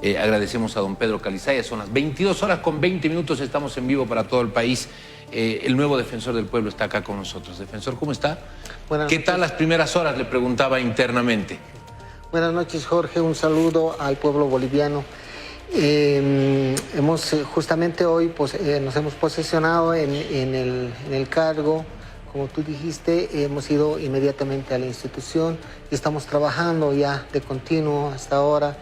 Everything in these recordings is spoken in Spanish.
Agradecemos a don Pedro Calizaya. Son las 22 horas con 20 minutos, estamos en vivo para todo el país. El nuevo defensor del pueblo está acá con nosotros. Defensor, ¿cómo está? Buenas ¿Qué noches. tal las primeras horas? Le preguntaba internamente. Buenas noches, Jorge. Un saludo al pueblo boliviano. Justamente hoy nos hemos posesionado en el cargo. Como tú dijiste, hemos ido inmediatamente a la institución y estamos trabajando ya de continuo hasta ahora.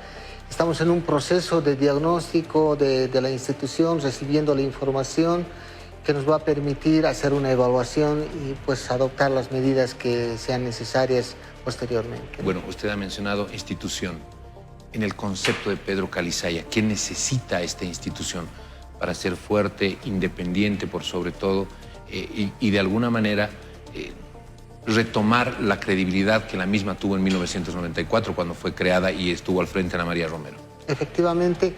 Estamos en un proceso de diagnóstico de la institución, recibiendo la información que nos va a permitir hacer una evaluación y pues adoptar las medidas que sean necesarias posteriormente. Bueno, usted ha mencionado institución. En el concepto de Pedro Calizaya, ¿qué necesita esta institución para ser fuerte, independiente por sobre todo y de alguna manera retomar la credibilidad que la misma tuvo en 1994 cuando fue creada y estuvo al frente Ana María Romero? Efectivamente.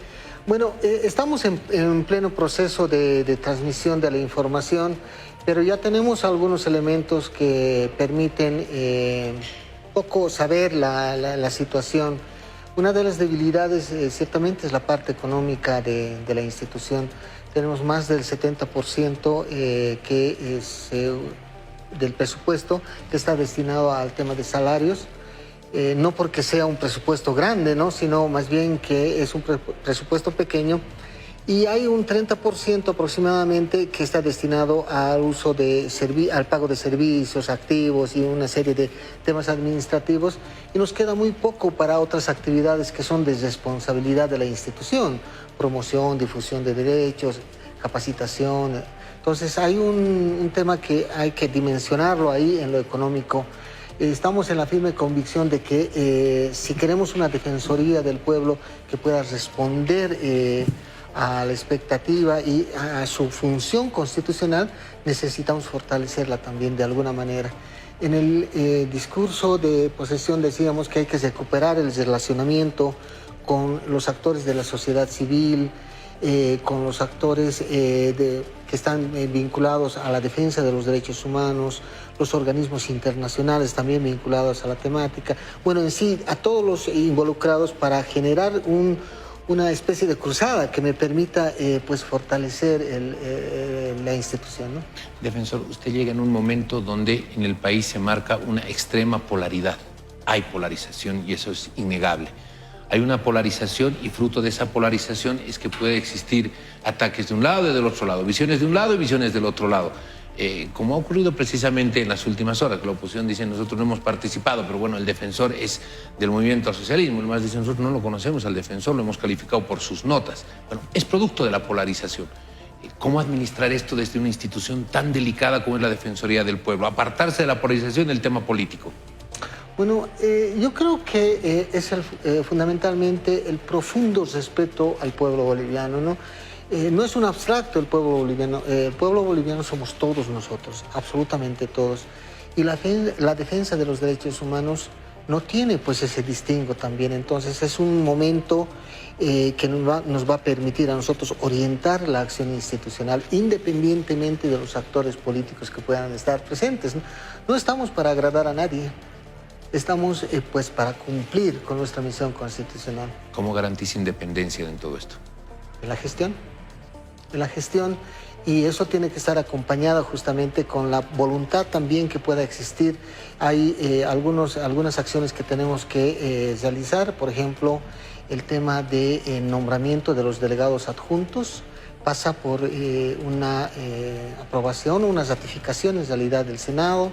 Bueno, estamos en pleno proceso de transmisión de la información, pero ya tenemos algunos elementos que permiten poco saber la situación. Una de las debilidades ciertamente es la parte económica de la institución. Tenemos más del 70% que es del presupuesto que está destinado al tema de salarios. No porque sea un presupuesto grande, ¿no? Sino más bien que es un presupuesto pequeño y hay un 30% aproximadamente que está destinado al uso al pago de servicios, activos y una serie de temas administrativos, y nos queda muy poco para otras actividades que son de responsabilidad de la institución: promoción, difusión de derechos, capacitación. Entonces hay un tema que hay que dimensionarlo ahí en lo económico. Estamos en la firme convicción de que si queremos una defensoría del pueblo que pueda responder a la expectativa y a su función constitucional, necesitamos fortalecerla también de alguna manera. En el discurso de posesión decíamos que hay que recuperar el relacionamiento con los actores de la sociedad civil, con los actores que están vinculados a la defensa de los derechos humanos, los organismos internacionales también vinculados a la temática. Bueno, en sí, a todos los involucrados para generar una especie de cruzada que me permita pues fortalecer la institución, ¿no? Defensor, usted llega en un momento donde en el país se marca una extrema polaridad. Hay polarización y eso es innegable. Hay una polarización y fruto de esa polarización es que puede existir ataques de un lado y del otro lado, visiones de un lado y visiones del otro lado. Como ha ocurrido precisamente en las últimas horas, que la oposición dice nosotros no hemos participado, pero bueno, el defensor es del movimiento al socialismo, el más dice nosotros no lo conocemos al defensor, lo hemos calificado por sus notas. Bueno, es producto de la polarización. ¿Cómo administrar esto desde una institución tan delicada como es la Defensoría del Pueblo? Apartarse de la polarización del tema político. Bueno, yo creo que es fundamentalmente el profundo respeto al pueblo boliviano, ¿no? No es un abstracto el pueblo boliviano somos todos nosotros, absolutamente todos. Y la defensa de los derechos humanos no tiene pues ese distingo también. Entonces es un momento que nos va a permitir a nosotros orientar la acción institucional independientemente de los actores políticos que puedan estar presentes, ¿no? No estamos para agradar a nadie. Estamos pues para cumplir con nuestra misión constitucional. ¿Cómo garantiza independencia en todo esto? En la gestión, y eso tiene que estar acompañado justamente con la voluntad también que pueda existir. Hay algunas acciones que tenemos que realizar, por ejemplo, el tema de nombramiento de los delegados adjuntos pasa por una aprobación, una ratificación en realidad del Senado.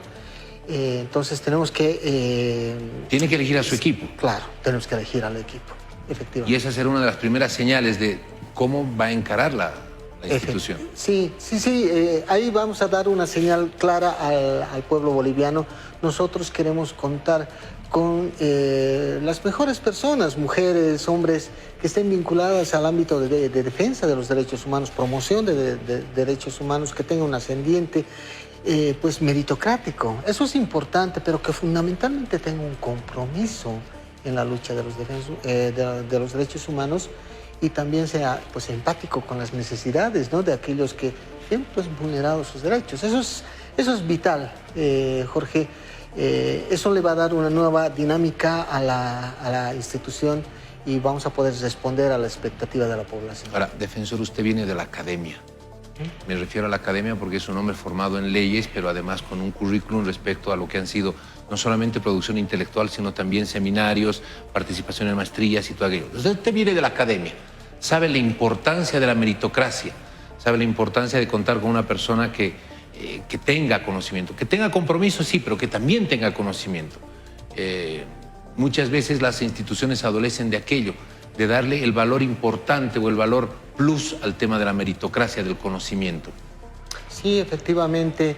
Entonces tenemos que... Tiene que elegir a su equipo. Claro, tenemos que elegir al equipo, efectivamente. Y esa será una de las primeras señales de cómo va a encarar la institución. Sí, ahí vamos a dar una señal clara al pueblo boliviano. Nosotros queremos contar con las mejores personas, mujeres, hombres, que estén vinculadas al ámbito de defensa de los derechos humanos, promoción de derechos humanos, que tengan un ascendiente pues meritocrático. Eso es importante, pero que fundamentalmente tenga un compromiso en la lucha de los derechos humanos y también sea pues empático con las necesidades, ¿no?, de aquellos que ven pues vulnerados sus derechos. Eso es vital, Jorge. Eso le va a dar una nueva dinámica a la institución y vamos a poder responder a la expectativa de la población. Ahora, defensor, usted viene de la academia. Me refiero a la academia porque es un hombre formado en leyes, pero además con un currículum respecto a lo que han sido no solamente producción intelectual, sino también seminarios, participación en maestrías y todo aquello. Usted viene de la academia, sabe la importancia de la meritocracia, sabe la importancia de contar con una persona que tenga conocimiento, que tenga compromiso, sí, pero que también tenga conocimiento. Muchas veces las instituciones adolecen de aquello, de darle el valor importante o el valor plus al tema de la meritocracia, del conocimiento. Sí, efectivamente.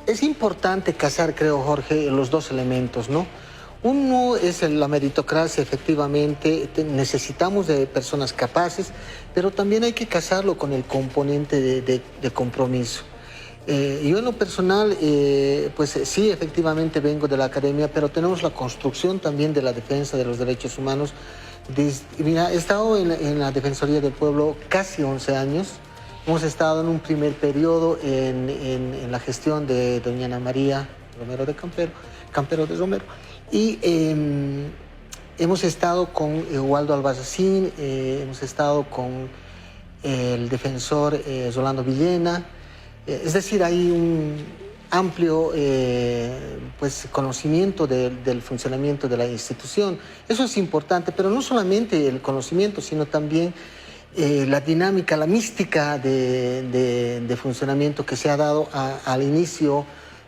Es importante casar, creo, Jorge, los dos elementos, ¿no? Uno es la meritocracia, efectivamente, necesitamos de personas capaces, pero también hay que casarlo con el componente de compromiso. Yo en lo personal, pues sí, efectivamente vengo de la academia, pero tenemos la construcción también de la defensa de los derechos humanos. Mira, he estado en la Defensoría del Pueblo casi 11 años. Hemos estado en un primer periodo en la gestión de doña Ana María Romero de Campero de Romero. Y hemos estado con Waldo Albarracín, hemos estado con el defensor Rolando Villena. Es decir, hay un amplio pues, conocimiento del funcionamiento de la institución. Eso es importante, pero no solamente el conocimiento, sino también la dinámica, la mística de funcionamiento que se ha dado al inicio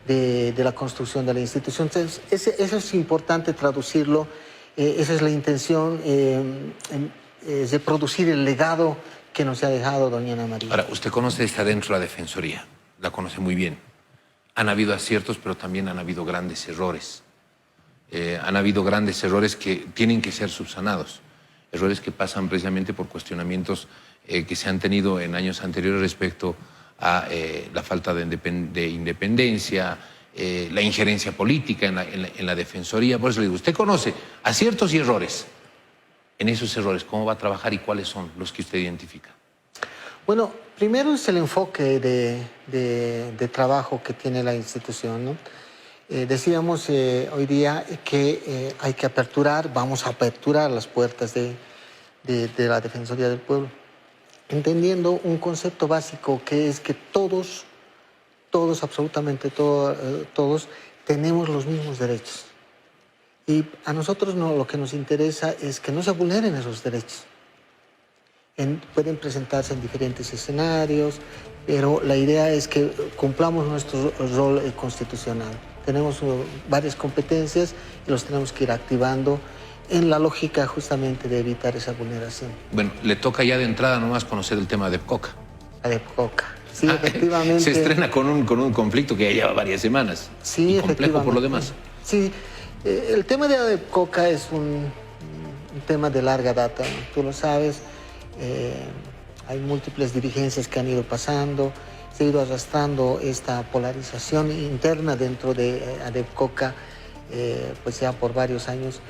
de la construcción de la institución. Entonces, eso es importante traducirlo, esa es la intención de producir el legado que nos ha dejado doña Ana María. Ahora, usted conoce, está dentro de la Defensoría, la conoce muy bien. Han habido aciertos, pero también han habido grandes errores. Han habido grandes errores que tienen que ser subsanados. Errores que pasan precisamente por cuestionamientos que se han tenido en años anteriores respecto a la falta de independencia, la injerencia política en la Defensoría. Por eso le digo, usted conoce aciertos y errores. En esos errores, ¿cómo va a trabajar y cuáles son los que usted identifica? Bueno, primero es el enfoque de trabajo que tiene la institución, ¿no? Decíamos hoy día que hay que vamos a aperturar las puertas de la Defensoría del Pueblo, entendiendo un concepto básico que es que todos, absolutamente todos, tenemos los mismos derechos. Y a nosotros lo que nos interesa es que no se vulneren esos derechos. Pueden presentarse en diferentes escenarios, pero la idea es que cumplamos nuestro rol constitucional. Tenemos varias competencias y los tenemos que ir activando en la lógica justamente de evitar esa vulneración. Bueno, le toca ya de entrada nomás conocer el tema de EPCOCA. EPCOCA, sí, efectivamente. Se estrena con un conflicto que ya lleva varias semanas. Sí, y complejo por lo demás. Sí, el tema de ADEPCOCA es un tema de larga data, ¿no? Tú lo sabes. Hay múltiples dirigencias que han ido pasando, se ha ido arrastrando esta polarización interna dentro de ADEPCOCA, pues ya por varios años,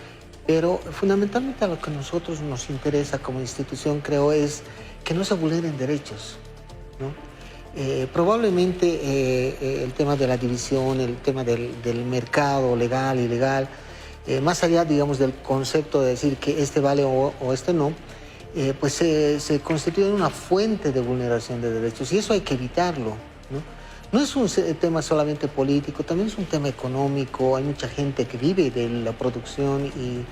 pero fundamentalmente a lo que a nosotros nos interesa como institución, creo, es que no se vulneren derechos, ¿no? Probablemente el tema de la división, el tema del mercado legal, ilegal, más allá, digamos, del concepto de decir que este vale o este no, pues se constituye en una fuente de vulneración de derechos y eso hay que evitarlo, ¿no? No es un tema solamente político, también es un tema económico. Hay mucha gente que vive de la producción y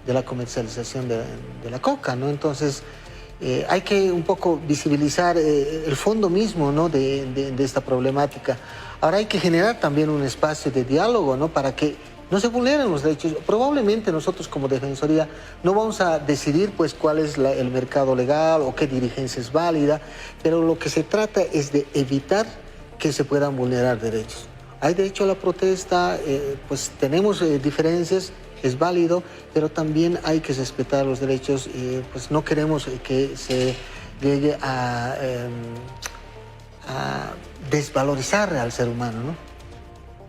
de la comercialización de la coca, ¿no? Entonces hay que un poco visibilizar el fondo mismo, ¿no? de esta problemática. Ahora hay que generar también un espacio de diálogo, ¿no? Para que no se vulneren los derechos. Probablemente nosotros como Defensoría no vamos a decidir pues cuál es el mercado legal o qué dirigencia es válida, pero lo que se trata es de evitar que se puedan vulnerar derechos. Hay derecho a la protesta, pues tenemos diferencias, es válido, pero también hay que respetar los derechos, pues no queremos que se llegue a desvalorizar al ser humano, ¿no?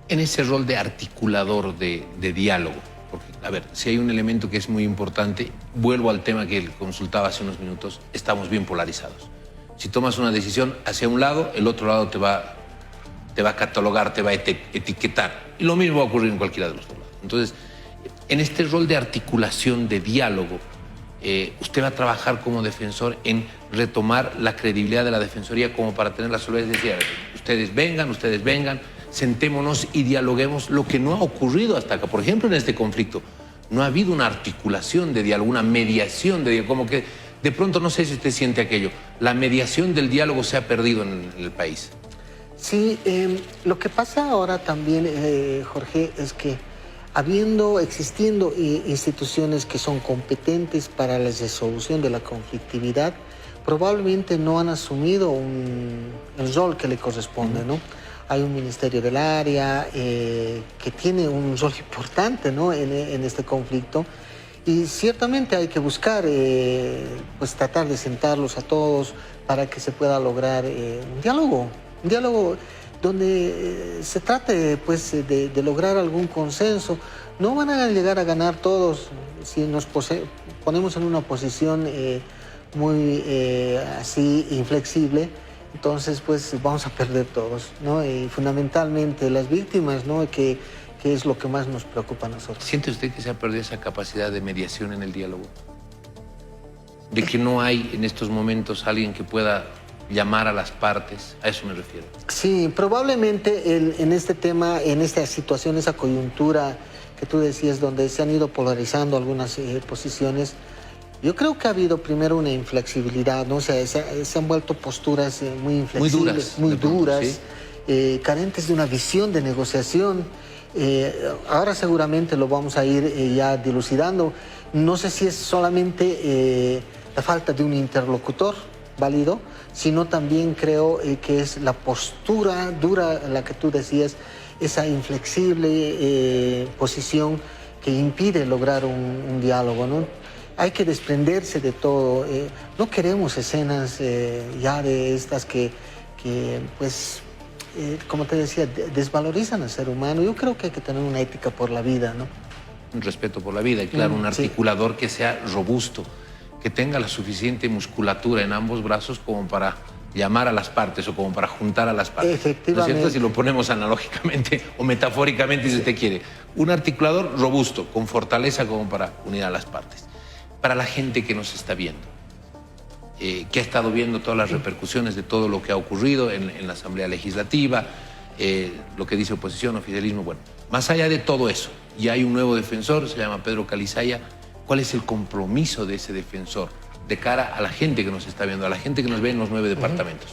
En ese rol de articulador de diálogo, porque, a ver, si hay un elemento que es muy importante, vuelvo al tema que consultaba hace unos minutos, estamos bien polarizados. Si tomas una decisión hacia un lado, el otro lado te va a catalogar, te va a etiquetar. Y lo mismo va a ocurrir en cualquiera de los dos lados. Entonces, En este rol de articulación, de diálogo, usted va a trabajar como defensor en retomar la credibilidad de la Defensoría como para tener la solidez de decir, ustedes vengan, sentémonos y dialoguemos, lo que no ha ocurrido hasta acá. Por ejemplo, en este conflicto, no ha habido una articulación de diálogo, una mediación de diálogo, como que de pronto, no sé si usted siente aquello, la mediación del diálogo se ha perdido en el país. Sí, lo que pasa ahora también, Jorge, es que existiendo instituciones que son competentes para la resolución de la conflictividad, probablemente no han asumido el rol que le corresponde, ¿no? Hay un ministerio del área que tiene un rol importante, ¿no? en este conflicto, y ciertamente hay que buscar, pues tratar de sentarlos a todos para que se pueda lograr un diálogo donde se trate pues, de lograr algún consenso. No van a llegar a ganar todos si nos ponemos en una posición muy así inflexible, entonces pues vamos a perder todos, ¿no? Y fundamentalmente las víctimas, ¿no? que es lo que más nos preocupa a nosotros. ¿Siente usted que se ha perdido esa capacidad de mediación en el diálogo? De que no hay en estos momentos alguien que pueda llamar a las partes, a eso me refiero. Sí, probablemente en este tema, en esta situación, esa coyuntura que tú decías, donde se han ido polarizando algunas posiciones, yo creo que ha habido primero una inflexibilidad, ¿no? O sea, se han vuelto posturas muy inflexibles, muy duras, ¿sí? Carentes de una visión de negociación. Ahora seguramente lo vamos a ir ya dilucidando. No sé si es solamente la falta de un interlocutor válido, sino también creo que es la postura dura, la que tú decías, esa inflexible posición que impide lograr un diálogo, ¿no? Hay que desprenderse de todo. No queremos escenas ya de estas que pues, como te decía, desvalorizan al ser humano. Yo creo que hay que tener una ética por la vida, ¿no? Un respeto por la vida y, claro, un articulador sí, que sea robusto, que tenga la suficiente musculatura en ambos brazos como para llamar a las partes o como para juntar a las partes. Efectivamente. ¿No es cierto? Si lo ponemos analógicamente o metafóricamente, si usted quiere. Un articulador robusto, con fortaleza como para unir a las partes. Para la gente que nos está viendo, que ha estado viendo todas las repercusiones de todo lo que ha ocurrido en la Asamblea Legislativa, lo que dice oposición, oficialismo, bueno, más allá de todo eso, ya hay un nuevo defensor, se llama Pedro Calizaya. ¿Cuál es el compromiso de ese defensor de cara a la gente que nos está viendo, a la gente que nos ve en los 9 departamentos?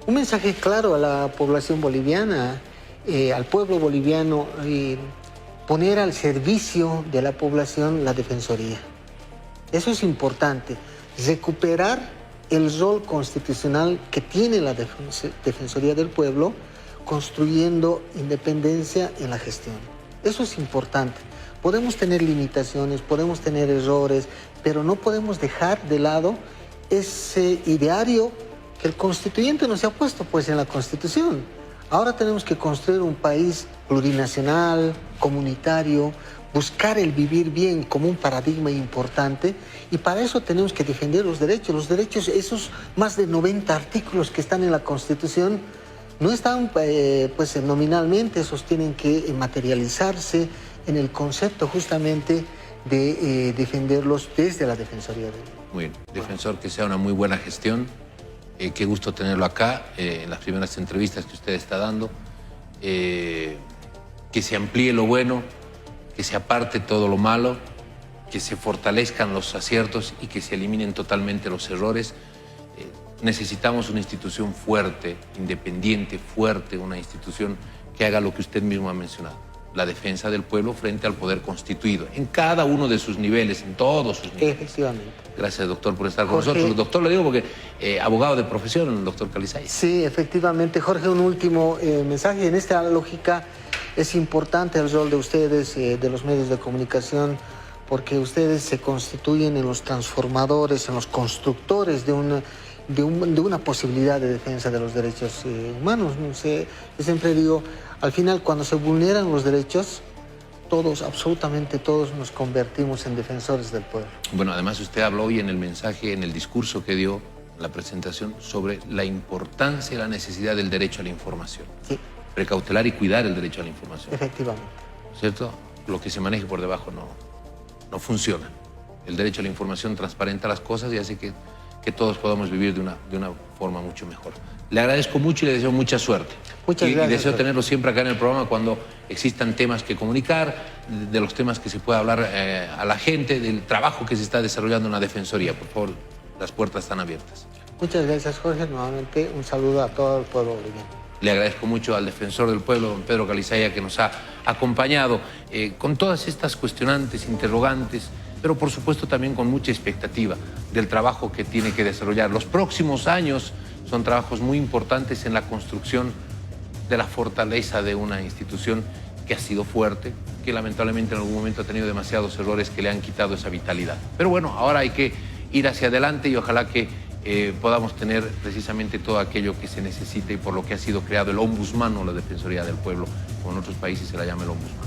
Un mensaje claro a la población boliviana, al pueblo boliviano, poner al servicio de la población la defensoría. Eso es importante, recuperar el rol constitucional que tiene la Defensoría del Pueblo, construyendo independencia en la gestión. Eso es importante. Podemos tener limitaciones, podemos tener errores, pero no podemos dejar de lado ese ideario que el constituyente nos ha puesto pues, en la Constitución. Ahora tenemos que construir un país plurinacional, comunitario, buscar el vivir bien como un paradigma importante, y para eso tenemos que defender los derechos. Los derechos, esos más de 90 artículos que están en la Constitución, no están pues nominalmente, esos tienen que materializarse en el concepto justamente de defenderlos desde la Defensoría. Muy bien, defensor, que sea una muy buena gestión. Qué gusto tenerlo acá, en las primeras entrevistas que usted está dando. Que se amplíe lo bueno, que se aparte todo lo malo, que se fortalezcan los aciertos y que se eliminen totalmente los errores. Necesitamos una institución fuerte, independiente, fuerte, una institución que haga lo que usted mismo ha mencionado, la defensa del pueblo frente al poder constituido, en cada uno de sus niveles, en todos sus niveles. Efectivamente. Gracias, doctor, por estar con nosotros. Doctor, lo digo porque abogado de profesión, el doctor Calizaya. Sí, efectivamente. Jorge, un último mensaje. En esta lógica es importante el rol de ustedes, de los medios de comunicación, porque ustedes se constituyen en los transformadores, en los constructores de una posibilidad de defensa de los derechos humanos. No sé, yo siempre digo, al final, cuando se vulneran los derechos, todos, absolutamente todos, nos convertimos en defensores del pueblo. Bueno, además usted habló hoy en el mensaje, en el discurso que dio, en la presentación, sobre la importancia y la necesidad del derecho a la información. Sí. Precautelar y cuidar el derecho a la información. Efectivamente. ¿Cierto? Lo que se maneje por debajo no no funciona. El derecho a la información transparenta las cosas y hace que todos podamos vivir de una forma mucho mejor. Le agradezco mucho y le deseo mucha suerte. Muchas gracias. Y deseo tenerlo siempre acá en el programa cuando existan temas que comunicar, de los temas que se pueda hablar a la gente, del trabajo que se está desarrollando en la Defensoría. Por favor, las puertas están abiertas. Muchas gracias, Jorge. Nuevamente, un saludo a todo el pueblo boliviano. Le agradezco mucho al defensor del pueblo, don Pedro Calizaya, que nos ha acompañado con todas estas cuestionantes, interrogantes, pero por supuesto también con mucha expectativa del trabajo que tiene que desarrollar. Los próximos años son trabajos muy importantes en la construcción de la fortaleza de una institución que ha sido fuerte, que lamentablemente en algún momento ha tenido demasiados errores que le han quitado esa vitalidad. Pero bueno, ahora hay que ir hacia adelante y ojalá que podamos tener precisamente todo aquello que se necesita y por lo que ha sido creado el Ombudsman o la Defensoría del Pueblo, como en otros países se la llama el Ombudsman.